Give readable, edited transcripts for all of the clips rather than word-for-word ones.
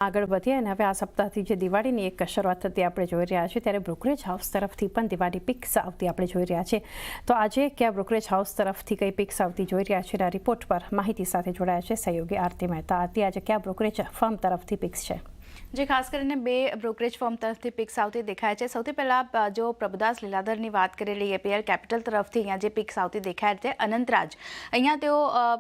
આગળ વધીએ અને હવે આ સપ્તાહથી જે દિવાળીની એક શરૂઆત થતી આપણે જોઈ રહ્યા છીએ, ત્યારે બ્રોકરેજ હાઉસ તરફથી પણ દિવાળી પિક્સ આવતી આપણે જોઈ રહ્યા છીએ. તો આજે કયા બ્રોકરેજ હાઉસ તરફથી કઈ પિક્સ આવતી જોઈ રહ્યા છે, આ રિપોર્ટ પર માહિતી સાથે જોડાયા છે સહયોગી આરતી મહેતા. આરતી, આજે કયા બ્રોકરેજ ફર્મ તરફથી પિક્સ છે? જે ખાસ કરીને બે બ્રોકરેજ ફર્મ તરફથી પિક્સ આવતી દેખાય છે. સૌથી પહેલાં જો પ્રભુદાસ લીલાધરની વાત કરી લઈએ, PL કેપિટલ તરફથી અહીંયા જે પિક્સ આવતી દેખાય છે, અનંતરાજ અહીંયા તેઓ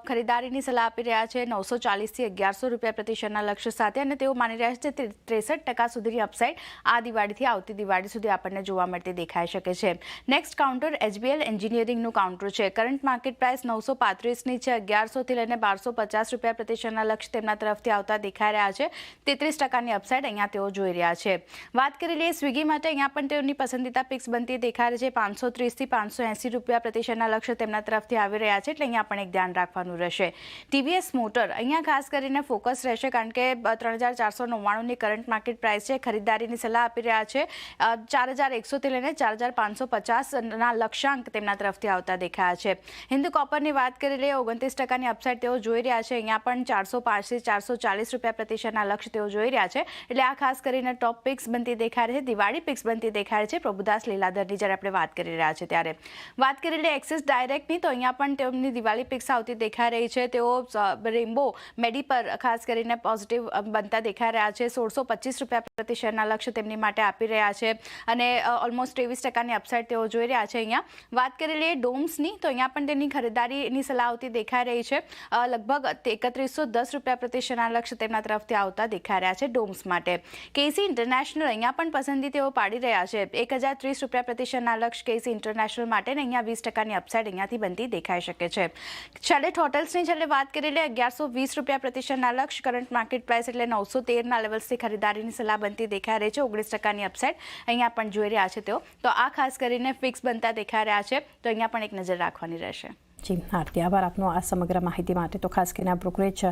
ખરીદારીની સલાહ આપી રહ્યા છે 940 થી 1100 રૂપિયા પ્રતિ શેરના લક્ષ્ય સાથે, અને તેઓ માની રહ્યા છે 63% સુધીની અપસાઇડ આ દિવાળીથી આવતી દિવાળી સુધી આપણને જોવા મળતી દેખાઈ શકે છે. નેક્સ્ટ કાઉન્ટર HBL એન્જિનિયરિંગનું કાઉન્ટર છે. કરંટ માર્કેટ પ્રાઇસ 935ની છે. 1100 થી લઈને 1250 રૂપિયા પ્રતિ શેરના લક્ષ્ય તેમના તરફથી આવતા દેખાઈ રહ્યા છે. 33% અપસાઇડ અહીંયા તેઓ જોઈ રહ્યા છે. વાત કરી લઈએ સ્વિગી માટે, અહીંયા પણ તેઓની પસંદીદા પિક્સ બનતી દેખાય છે. 530 થી 580 રૂપિયા પ્રતિ શેરના લક્ષ્ય તેમના તરફથી આવી રહ્યા છે, એટલે અહીંયા પણ એક ધ્યાન રાખવાનું રહેશે. TVS મોટર અહીંયા ખાસ કરીને ફોકસ રહેશે, કારણ કે 3499ની કરંટ માર્કેટ પ્રાઇસ છે. ખરીદારીની સલાહ આપી રહ્યા છે. 4100 થી લઈને 4550ના લક્ષ્યાંક તેમના તરફથી આવતા દેખાયા છે. હિન્દ કોપરની વાત કરી લઈએ, 29%ની અપસાઇડ તેઓ જોઈ રહ્યા છે. અહીંયા પણ 405 થી 440 રૂપિયા પ્રતિ શેરના લક્ષ્ય તેઓ જોઈ રહ્યા છે. એટલે આ ખાસ કરીને ટોપ પિક્સ બનતી દેખાય છે, દિવાળી પિક્સ બનતી દેખાય છે પ્રભુદાસ લીલાધરની જ્યારે આપણે વાત કરી રહ્યા છે ત્યારે. વાત કરી લઈએ એક્સિસ ડાયરેક્ટની, તો અહીંયા પણ તેમની દિવાળી પિક્સ આવતી દેખાઈ રહી છે. તેઓ રેમ્બો મેડી પર ખાસ કરીને પોઝિટિવ બનતા દેખાઈ રહ્યા છે. 1625 રૂપિયા પ્રતિ શેરના લક્ષ્ય તેમની માટે આપી રહ્યા છે, અને ઓલમોસ્ટ 23%ની અપસાઇડ તેઓ જોઈ રહ્યા છે. અહીંયા વાત કરી લઈએ ડોમ્સની, તો અહીંયા પણ તેની ખરીદારીની સલાહ આવતી દેખાઈ રહી છે. લગભગ 3110 રૂપિયા પ્રતિ શેરના લક્ષ્ય તેમના તરફથી આવતા દેખાઈ રહ્યા છે ડોમ્સ માટે. કેસી ઇન્ટરનેશનલ અહીંયા પણ પસંદગી તેઓ પાડી રહ્યા છે. 1030 રૂપિયા પ્રતિ શેરના લક્ષ્ય કેસી ઇન્ટરનેશનલ માટે, ને અહીંયા 20%ની અપસાઇડ અહીંયાથી બનતી દેખાઈ શકે છે. શેલેટ હોટેલ્સની છેલ્લે વાત કરી લે, 1120 રૂપિયા પ્રતિ શેરના લક્ષ્ય, કરંટ માર્કેટ પ્રાઇસ એટલે 913ના લેવલ્સથી ખરીદારીની સલાહ બનતી દેખાઈ રહી છે. 19%ની અપસાઇડ અહીંયા પણ જોઈ રહ્યા છે તેઓ. તો આ ખાસ કરીને ફિક્સ બનતા દેખાઈ રહ્યા છે, તો અહીંયા પણ એક નજર રાખવાની રહેશે. જી આરતી, આભાર આપનો આ સમગ્ર માહિતી માટે. તો ખાસ કરીને આ બ્રોકરેજ